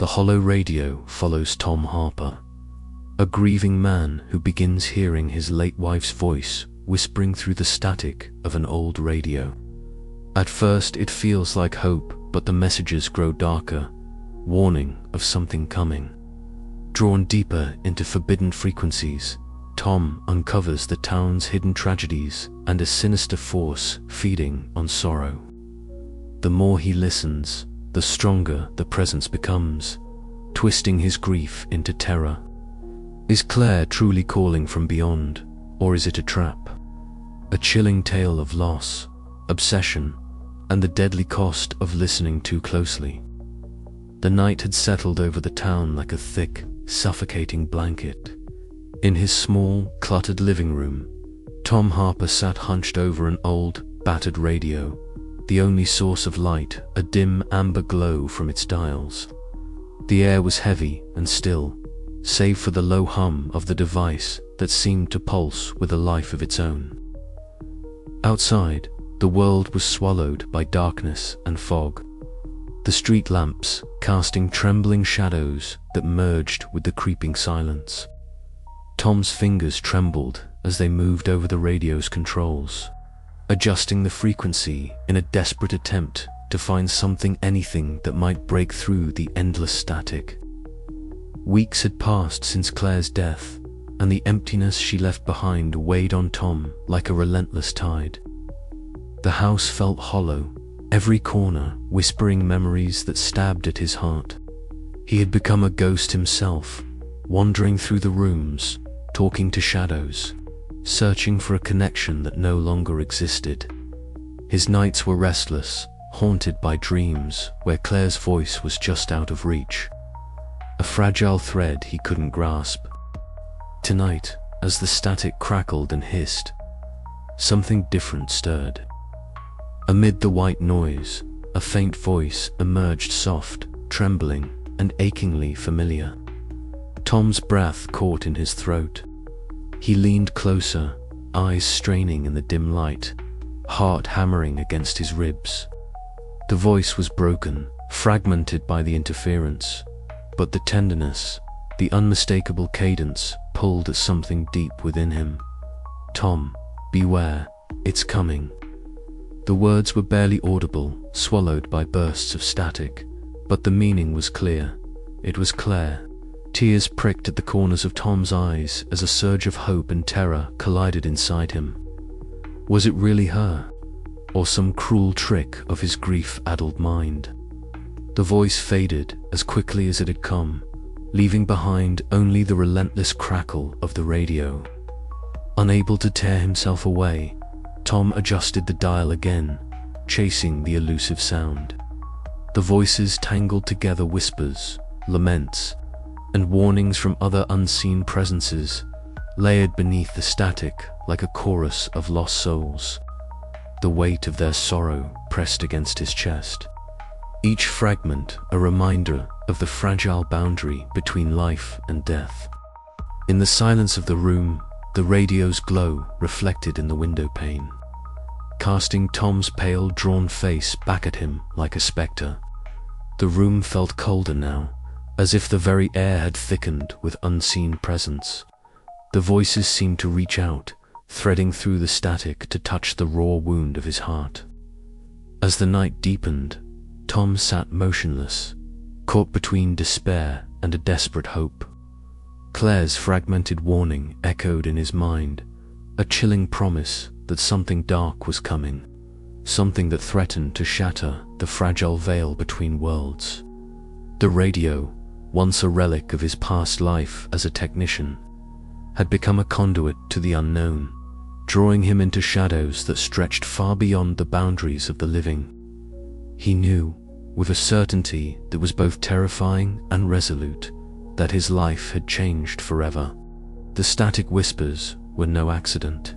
The hollow radio follows Tom Harper, a grieving man who begins hearing his late wife's voice whispering through the static of an old radio. At first it feels like hope, but the messages grow darker, warning of something coming. Drawn deeper into forbidden frequencies, Tom uncovers the town's hidden tragedies and a sinister force feeding on sorrow. The more he listens, the stronger the presence becomes, twisting his grief into terror. Is Claire truly calling from beyond, or is it a trap? A chilling tale of loss, obsession, and the deadly cost of listening too closely. The night had settled over the town like a thick, suffocating blanket. In his small, cluttered living room, Tom Harper sat hunched over an old, battered radio, the only source of light a dim amber glow from its dials. The air was heavy and still, save for the low hum of the device that seemed to pulse with a life of its own. Outside, the world was swallowed by darkness and fog, the street lamps casting trembling shadows that merged with the creeping silence. Tom's fingers trembled as they moved over the radio's controls, adjusting the frequency in a desperate attempt to find anything that might break through the endless static. Weeks had passed since Claire's death, and the emptiness she left behind weighed on Tom like a relentless tide. The house felt hollow, every corner whispering memories that stabbed at his heart. He had become a ghost himself, wandering through the rooms, talking to shadows, searching for a connection that no longer existed. His nights were restless, haunted by dreams where Claire's voice was just out of reach, a fragile thread he couldn't grasp. Tonight, as the static crackled and hissed, something different stirred. Amid the white noise, a faint voice emerged, soft, trembling, and achingly familiar. Tom's breath caught in his throat. He leaned closer, eyes straining in the dim light, heart hammering against his ribs. The voice was broken, fragmented by the interference, but the tenderness, the unmistakable cadence, pulled at something deep within him. "Tom, beware, it's coming." The words were barely audible, swallowed by bursts of static, but the meaning was clear. It was Claire. Tears pricked at the corners of Tom's eyes as a surge of hope and terror collided inside him. Was it really her, or some cruel trick of his grief-addled mind? The voice faded as quickly as it had come, leaving behind only the relentless crackle of the radio. Unable to tear himself away, Tom adjusted the dial again, chasing the elusive sound. The voices tangled together, whispers, laments, and warnings from other unseen presences, layered beneath the static like a chorus of lost souls. The weight of their sorrow pressed against his chest, each fragment a reminder of the fragile boundary between life and death. In the silence of the room, the radio's glow reflected in the window pane, casting Tom's pale, drawn face back at him like a spectre. The room felt colder now, as if the very air had thickened with unseen presence. The voices seemed to reach out, threading through the static to touch the raw wound of his heart. As the night deepened, Tom sat motionless, caught between despair and a desperate hope. Claire's fragmented warning echoed in his mind, a chilling promise that something dark was coming, something that threatened to shatter the fragile veil between worlds. The radio, once a relic of his past life as a technician, had become a conduit to the unknown, drawing him into shadows that stretched far beyond the boundaries of the living. He knew, with a certainty that was both terrifying and resolute, that his life had changed forever. The static whispers were no accident.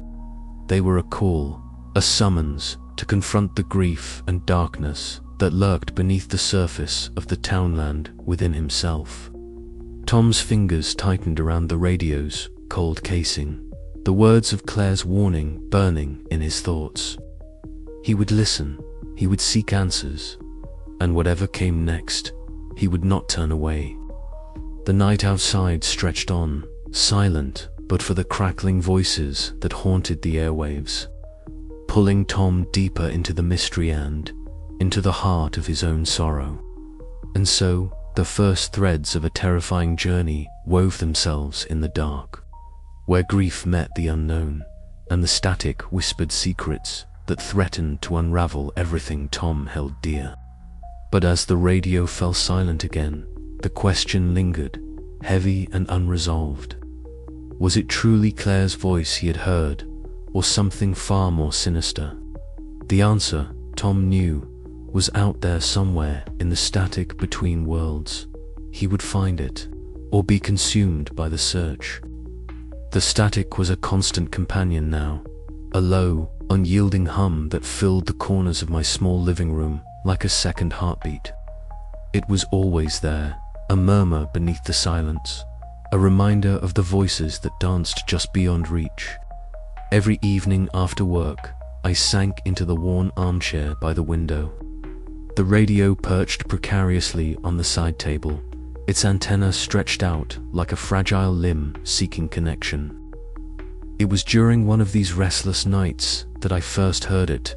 They were a call, a summons to confront the grief and darkness that lurked beneath the surface of the townland within himself. Tom's fingers tightened around the radio's cold casing, the words of Claire's warning burning in his thoughts. He would listen, he would seek answers, and whatever came next, he would not turn away. The night outside stretched on, silent but for the crackling voices that haunted the airwaves, pulling Tom deeper into the mystery and into the heart of his own sorrow. And so, the first threads of a terrifying journey wove themselves in the dark, where grief met the unknown, and the static whispered secrets that threatened to unravel everything Tom held dear. But as the radio fell silent again, the question lingered, heavy and unresolved. Was it truly Claire's voice he had heard, or something far more sinister? The answer, Tom knew, was out there somewhere in the static between worlds. He would find it, or be consumed by the search. The static was a constant companion now, a low, unyielding hum that filled the corners of my small living room like a second heartbeat. It was always there, a murmur beneath the silence, a reminder of the voices that danced just beyond reach. Every evening after work, I sank into the worn armchair by the window. The radio perched precariously on the side table, its antenna stretched out like a fragile limb seeking connection. It was during one of these restless nights that I first heard it,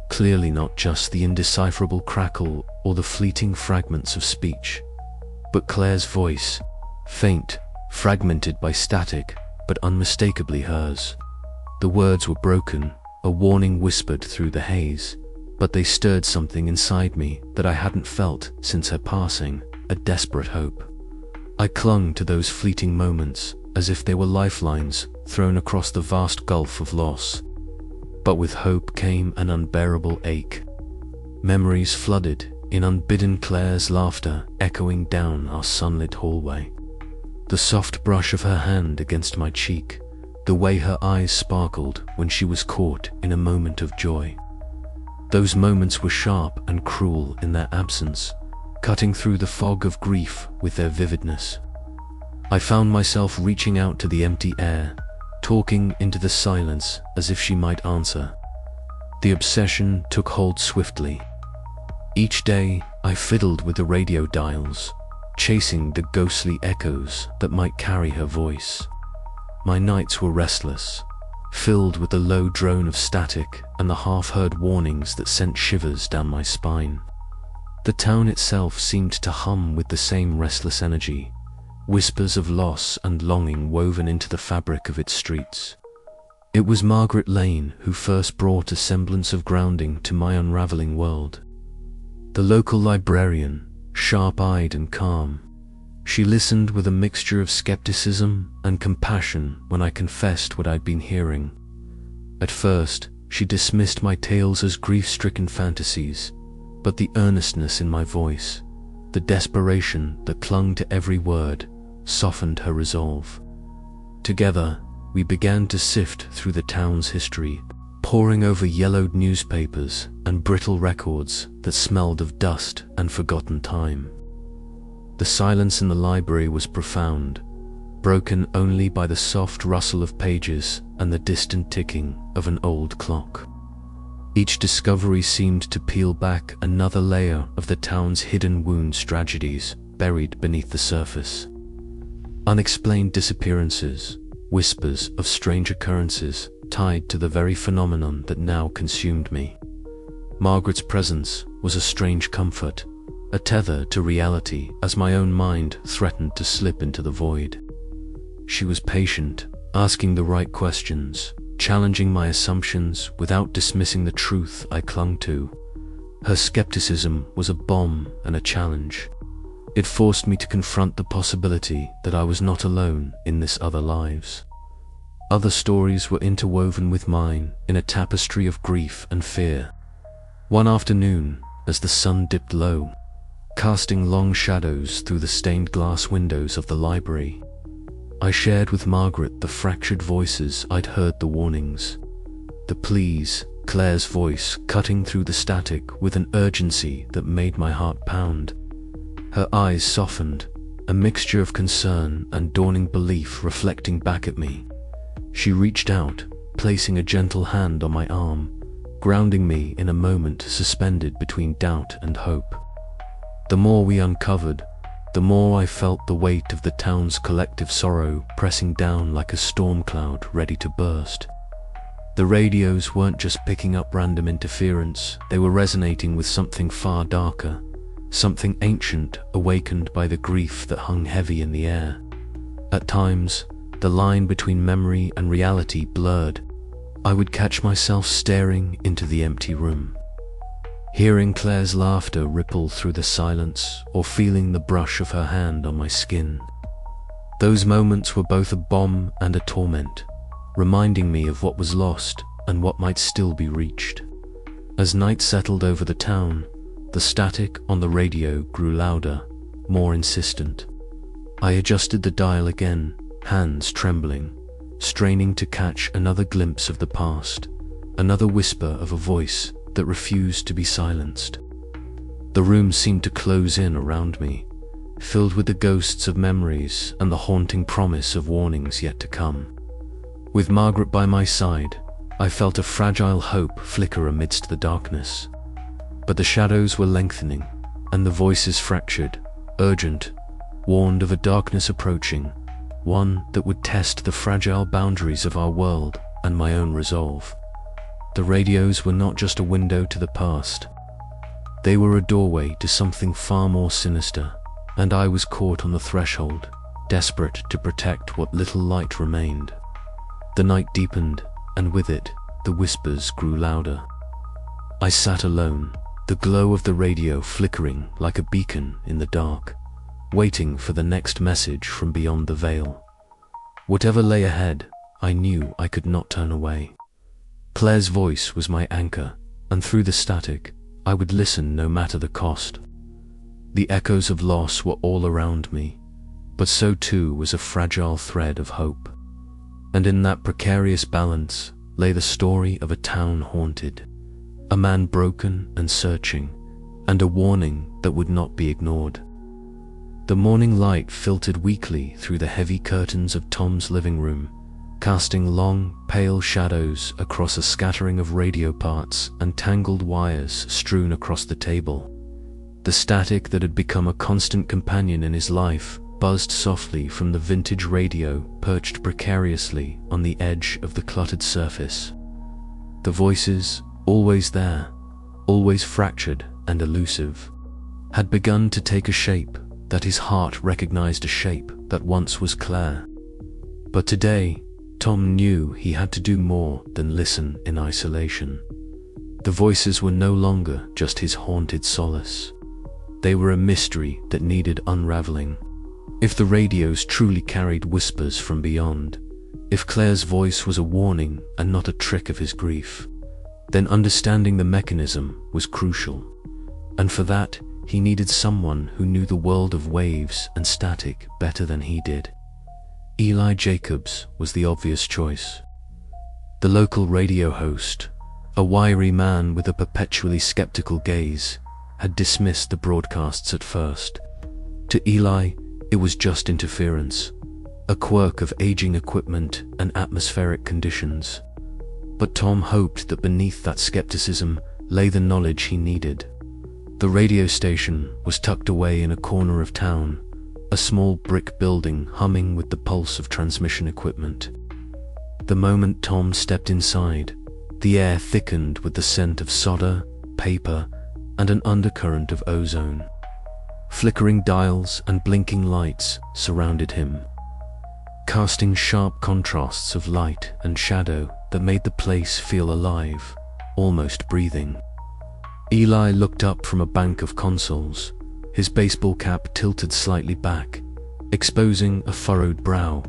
clearly not just the indecipherable crackle or the fleeting fragments of speech, but Claire's voice, faint, fragmented by static, but unmistakably hers. The words were broken, a warning whispered through the haze, but they stirred something inside me that I hadn't felt since her passing, a desperate hope. I clung to those fleeting moments as if they were lifelines thrown across the vast gulf of loss. But with hope came an unbearable ache. Memories flooded in unbidden Claire's laughter echoing down our sunlit hallway. The soft brush of her hand against my cheek, the way her eyes sparkled when she was caught in a moment of joy. Those moments were sharp and cruel in their absence, cutting through the fog of grief with their vividness. I found myself reaching out to the empty air, talking into the silence as if she might answer. The obsession took hold swiftly. Each day, I fiddled with the radio dials, chasing the ghostly echoes that might carry her voice. My nights were restless, filled with the low drone of static and the half-heard warnings that sent shivers down my spine. The town itself seemed to hum with the same restless energy, whispers of loss and longing woven into the fabric of its streets. It was Margaret Lane who first brought a semblance of grounding to my unraveling world. The local librarian, sharp-eyed and calm, she listened with a mixture of skepticism and compassion when I confessed what I'd been hearing. At first, she dismissed my tales as grief-stricken fantasies, but the earnestness in my voice, the desperation that clung to every word, softened her resolve. Together, we began to sift through the town's history, poring over yellowed newspapers and brittle records that smelled of dust and forgotten time. The silence in the library was profound, broken only by the soft rustle of pages and the distant ticking of an old clock. Each discovery seemed to peel back another layer of the town's hidden wounds, tragedies buried beneath the surface. Unexplained disappearances, whispers of strange occurrences tied to the very phenomenon that now consumed me. Margaret's presence was a strange comfort, a tether to reality as my own mind threatened to slip into the void. She was patient, asking the right questions, challenging my assumptions without dismissing the truth I clung to. Her skepticism was a balm and a challenge. It forced me to confront the possibility that I was not alone in this other lives. Other stories were interwoven with mine in a tapestry of grief and fear. One afternoon, as the sun dipped low, casting long shadows through the stained glass windows of the library, I shared with Margaret the fractured voices I'd heard, the warnings, the pleas, Claire's voice cutting through the static with an urgency that made my heart pound. Her eyes softened, a mixture of concern and dawning belief reflecting back at me. She reached out, placing a gentle hand on my arm, grounding me in a moment suspended between doubt and hope. The more we uncovered, the more I felt the weight of the town's collective sorrow pressing down like a storm cloud ready to burst. The radios weren't just picking up random interference, they were resonating with something far darker, something ancient awakened by the grief that hung heavy in the air. At times, the line between memory and reality blurred. I would catch myself staring into the empty room, hearing Claire's laughter ripple through the silence or feeling the brush of her hand on my skin. Those moments were both a balm and a torment, reminding me of what was lost and what might still be reached. As night settled over the town, the static on the radio grew louder, more insistent. I adjusted the dial again, hands trembling, straining to catch another glimpse of the past, another whisper of a voice that refused to be silenced. The room seemed to close in around me, filled with the ghosts of memories and the haunting promise of warnings yet to come. With Margaret by my side, I felt a fragile hope flicker amidst the darkness. But the shadows were lengthening, and the voices fractured, urgent, warned of a darkness approaching, one that would test the fragile boundaries of our world and my own resolve. The radios were not just a window to the past. They were a doorway to something far more sinister, and I was caught on the threshold, desperate to protect what little light remained. The night deepened, and with it, the whispers grew louder. I sat alone, the glow of the radio flickering like a beacon in the dark, waiting for the next message from beyond the veil. Whatever lay ahead, I knew I could not turn away. Claire's voice was my anchor, and through the static, I would listen no matter the cost. The echoes of loss were all around me, but so too was a fragile thread of hope. And in that precarious balance lay the story of a town haunted, a man broken and searching, and a warning that would not be ignored. The morning light filtered weakly through the heavy curtains of Tom's living room, casting long, pale shadows across a scattering of radio parts and tangled wires strewn across the table. The static that had become a constant companion in his life buzzed softly from the vintage radio perched precariously on the edge of the cluttered surface. The voices, always there, always fractured and elusive, had begun to take a shape that his heart recognized, a shape that once was Claire. But today, Tom knew he had to do more than listen in isolation. The voices were no longer just his haunted solace. They were a mystery that needed unraveling. If the radios truly carried whispers from beyond, if Claire's voice was a warning and not a trick of his grief, then understanding the mechanism was crucial. And for that, he needed someone who knew the world of waves and static better than he did. Eli Jacobs was the obvious choice. The local radio host, a wiry man with a perpetually skeptical gaze, had dismissed the broadcasts at first. To Eli, it was just interference, a quirk of aging equipment and atmospheric conditions. But Tom hoped that beneath that skepticism lay the knowledge he needed. The radio station was tucked away in a corner of town, a small brick building humming with the pulse of transmission equipment. The moment Tom stepped inside, the air thickened with the scent of solder, paper, and an undercurrent of ozone. Flickering dials and blinking lights surrounded him, casting sharp contrasts of light and shadow that made the place feel alive, almost breathing. Eli looked up from a bank of consoles, his baseball cap tilted slightly back, exposing a furrowed brow.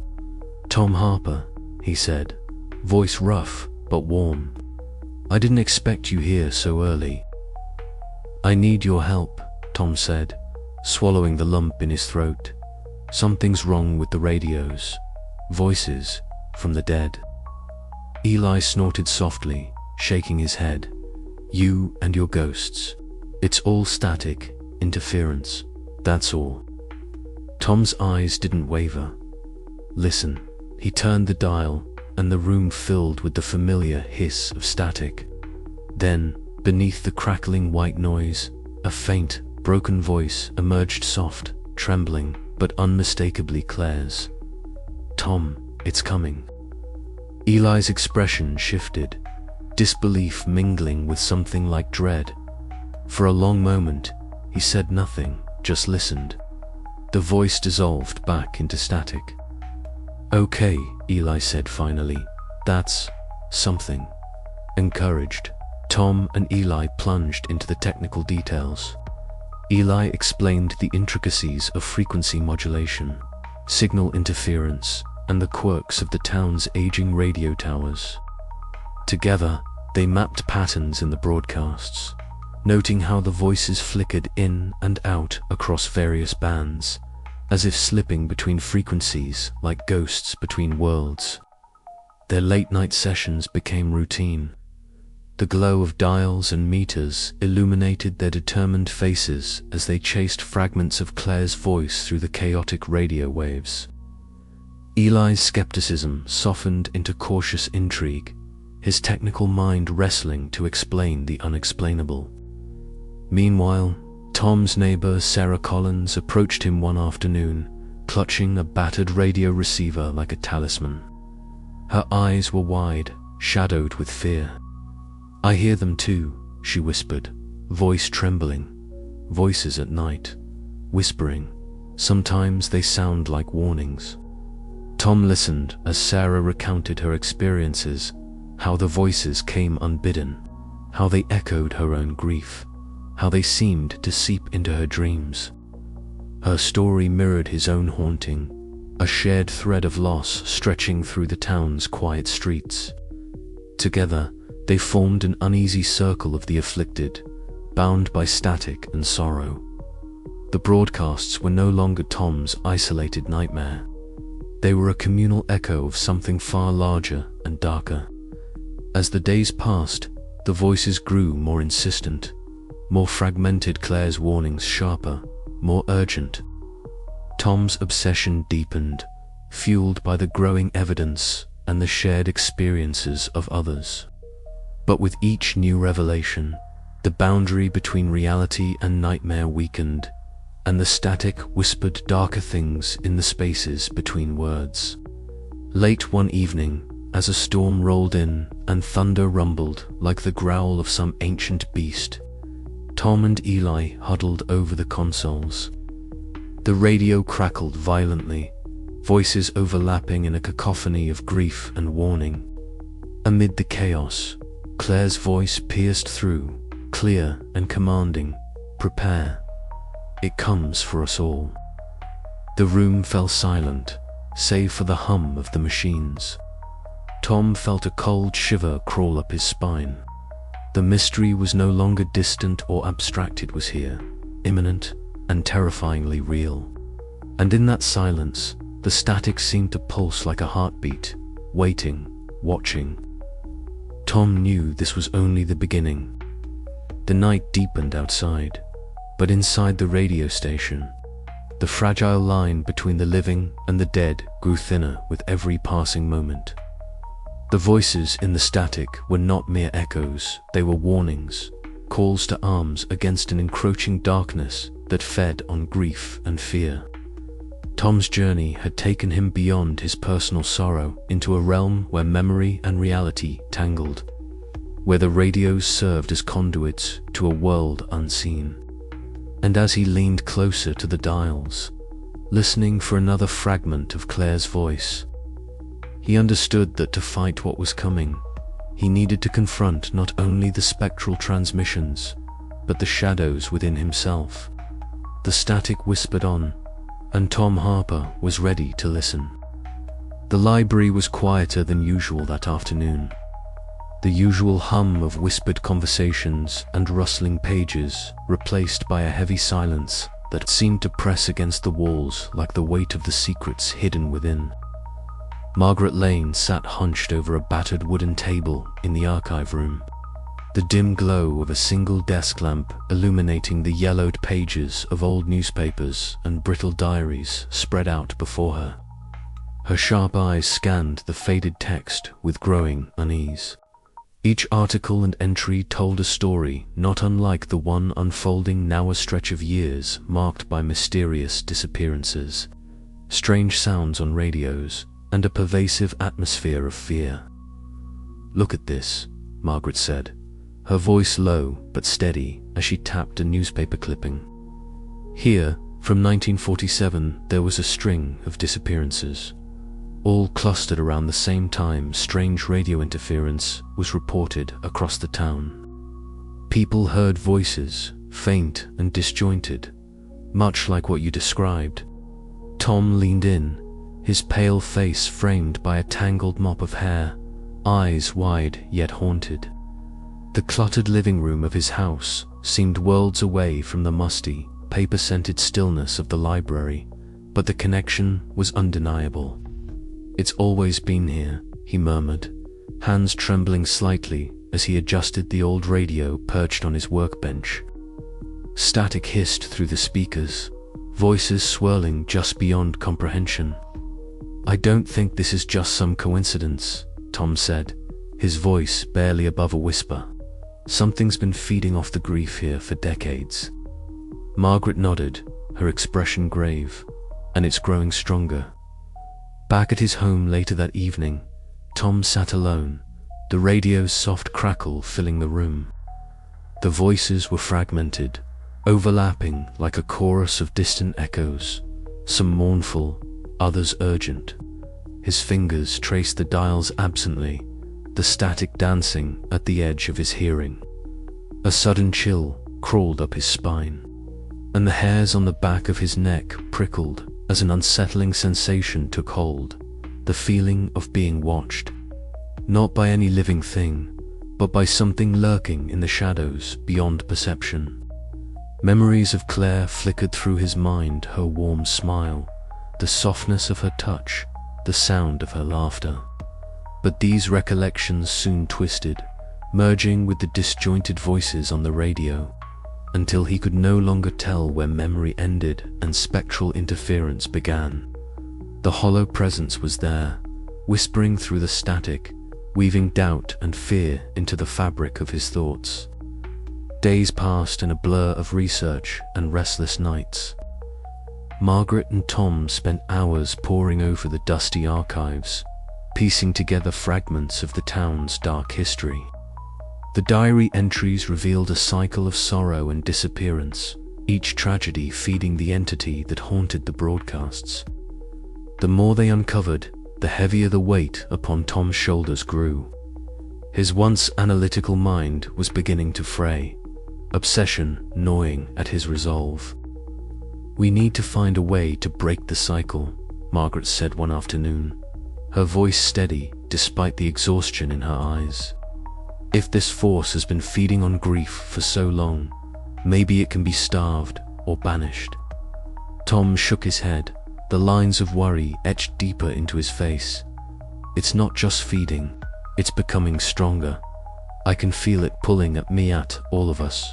"Tom Harper," he said, voice rough but warm. "I didn't expect you here so early." "I need your help," Tom said, swallowing the lump in his throat. "Something's wrong with the radios. Voices from the dead." Eli snorted softly, shaking his head. "You and your ghosts. It's all static, interference, that's all." Tom's eyes didn't waver. "Listen." He turned the dial, and the room filled with the familiar hiss of static. Then, beneath the crackling white noise, a faint, broken voice emerged, soft, trembling, but unmistakably Claire's. "Tom, it's coming." Eli's expression shifted, disbelief mingling with something like dread. For a long moment, he said nothing, just listened. The voice dissolved back into static. "Okay," Eli said finally. "That's something." Encouraged, Tom and Eli plunged into the technical details. Eli explained the intricacies of frequency modulation, signal interference, and the quirks of the town's aging radio towers. Together, they mapped patterns in the broadcasts, noting how the voices flickered in and out across various bands, as if slipping between frequencies like ghosts between worlds. Their late-night sessions became routine. The glow of dials and meters illuminated their determined faces as they chased fragments of Claire's voice through the chaotic radio waves. Eli's skepticism softened into cautious intrigue, his technical mind wrestling to explain the unexplainable. Meanwhile, Tom's neighbor Sarah Collins approached him one afternoon, clutching a battered radio receiver like a talisman. Her eyes were wide, shadowed with fear. "I hear them too," she whispered, voice trembling. "Voices at night, whispering. Sometimes they sound like warnings." Tom listened as Sarah recounted her experiences, how the voices came unbidden, how they echoed her own grief, how they seemed to seep into her dreams. Her story mirrored his own haunting, a shared thread of loss stretching through the town's quiet streets. Together, they formed an uneasy circle of the afflicted, bound by static and sorrow. The broadcasts were no longer Tom's isolated nightmare. They were a communal echo of something far larger and darker. As the days passed, the voices grew more insistent, more fragmented, Claire's warnings sharper, more urgent. Tom's obsession deepened, fueled by the growing evidence and the shared experiences of others. But with each new revelation, the boundary between reality and nightmare weakened, and the static whispered darker things in the spaces between words. Late one evening, as a storm rolled in and thunder rumbled like the growl of some ancient beast, Tom and Eli huddled over the consoles. The radio crackled violently, voices overlapping in a cacophony of grief and warning. Amid the chaos, Claire's voice pierced through, clear and commanding. "Prepare. It comes for us all." The room fell silent, save for the hum of the machines. Tom felt a cold shiver crawl up his spine. The mystery was no longer distant or abstract, it was here, imminent and terrifyingly real. And in that silence, the static seemed to pulse like a heartbeat, waiting, watching. Tom knew this was only the beginning. The night deepened outside, but inside the radio station, the fragile line between the living and the dead grew thinner with every passing moment. The voices in the static were not mere echoes, they were warnings, calls to arms against an encroaching darkness that fed on grief and fear. Tom's journey had taken him beyond his personal sorrow into a realm where memory and reality tangled, where the radios served as conduits to a world unseen. And as he leaned closer to the dials, listening for another fragment of Claire's voice, he understood that to fight what was coming, he needed to confront not only the spectral transmissions, but the shadows within himself. The static whispered on, and Tom Harper was ready to listen. The library was quieter than usual that afternoon. The usual hum of whispered conversations and rustling pages replaced by a heavy silence that seemed to press against the walls like the weight of the secrets hidden within. Margaret Lane sat hunched over a battered wooden table in the archive room, the dim glow of a single desk lamp illuminating the yellowed pages of old newspapers and brittle diaries spread out before her. Her sharp eyes scanned the faded text with growing unease. Each article and entry told a story not unlike the one unfolding now, a stretch of years marked by mysterious disappearances, strange sounds on radios, and a pervasive atmosphere of fear. "Look at this," Margaret said, her voice low but steady as she tapped a newspaper clipping. Here, from 1947, there was a string of disappearances. All clustered around the same time, strange radio interference was reported across the town. People heard voices, faint and disjointed, much like what you described. Tom leaned in, his pale face framed by a tangled mop of hair, eyes wide yet haunted. The cluttered living room of his house seemed worlds away from the musty, paper-scented stillness of the library, but the connection was undeniable. "It's always been here," he murmured, hands trembling slightly as he adjusted the old radio perched on his workbench. Static hissed through the speakers, voices swirling just beyond comprehension. "I don't think this is just some coincidence," Tom said, his voice barely above a whisper. "Something's been feeding off the grief here for decades." Margaret nodded, her expression grave, "And it's growing stronger." Back at his home later that evening, Tom sat alone, the radio's soft crackle filling the room. The voices were fragmented, overlapping like a chorus of distant echoes, some mournful, others urgent. His fingers traced the dials absently, the static dancing at the edge of his hearing. A sudden chill crawled up his spine, and the hairs on the back of his neck prickled as an unsettling sensation took hold, the feeling of being watched, not by any living thing, but by something lurking in the shadows beyond perception. Memories of Claire flickered through his mind, her warm smile, the softness of her touch, the sound of her laughter. But these recollections soon twisted, merging with the disjointed voices on the radio, until he could no longer tell where memory ended and spectral interference began. The hollow presence was there, whispering through the static, weaving doubt and fear into the fabric of his thoughts. Days passed in a blur of research and restless nights. Margaret and Tom spent hours poring over the dusty archives, piecing together fragments of the town's dark history. The diary entries revealed a cycle of sorrow and disappearance, each tragedy feeding the entity that haunted the broadcasts. The more they uncovered, the heavier the weight upon Tom's shoulders grew. His once analytical mind was beginning to fray, obsession gnawing at his resolve. "We need to find a way to break the cycle," Margaret said one afternoon, her voice steady despite the exhaustion in her eyes. "If this force has been feeding on grief for so long, maybe it can be starved or banished." Tom shook his head, the lines of worry etched deeper into his face. "It's not just feeding, it's becoming stronger. I can feel it pulling at me, at all of us."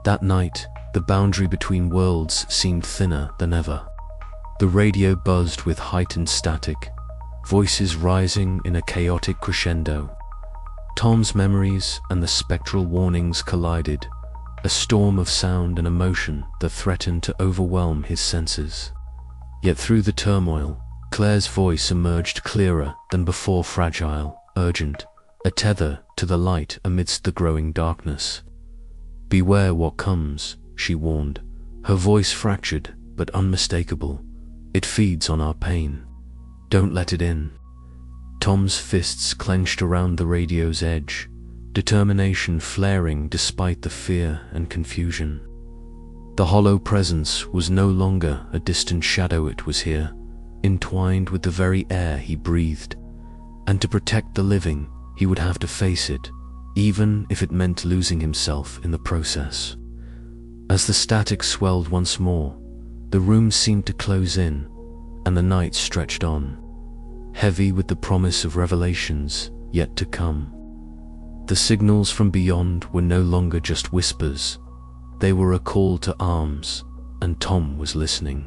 That night, the boundary between worlds seemed thinner than ever. The radio buzzed with heightened static, voices rising in a chaotic crescendo. Tom's memories and the spectral warnings collided, a storm of sound and emotion that threatened to overwhelm his senses. Yet through the turmoil, Claire's voice emerged clearer than before, fragile, urgent, a tether to the light amidst the growing darkness. "Beware what comes," she warned, her voice fractured but unmistakable. "It feeds on our pain. Don't let it in." Tom's fists clenched around the radio's edge, determination flaring despite the fear and confusion. The hollow presence was no longer a distant shadow, it was here, entwined with the very air he breathed. And to protect the living, he would have to face it, even if it meant losing himself in the process. As the static swelled once more, the room seemed to close in, and the night stretched on, heavy with the promise of revelations yet to come. The signals from beyond were no longer just whispers, they were a call to arms, and Tom was listening.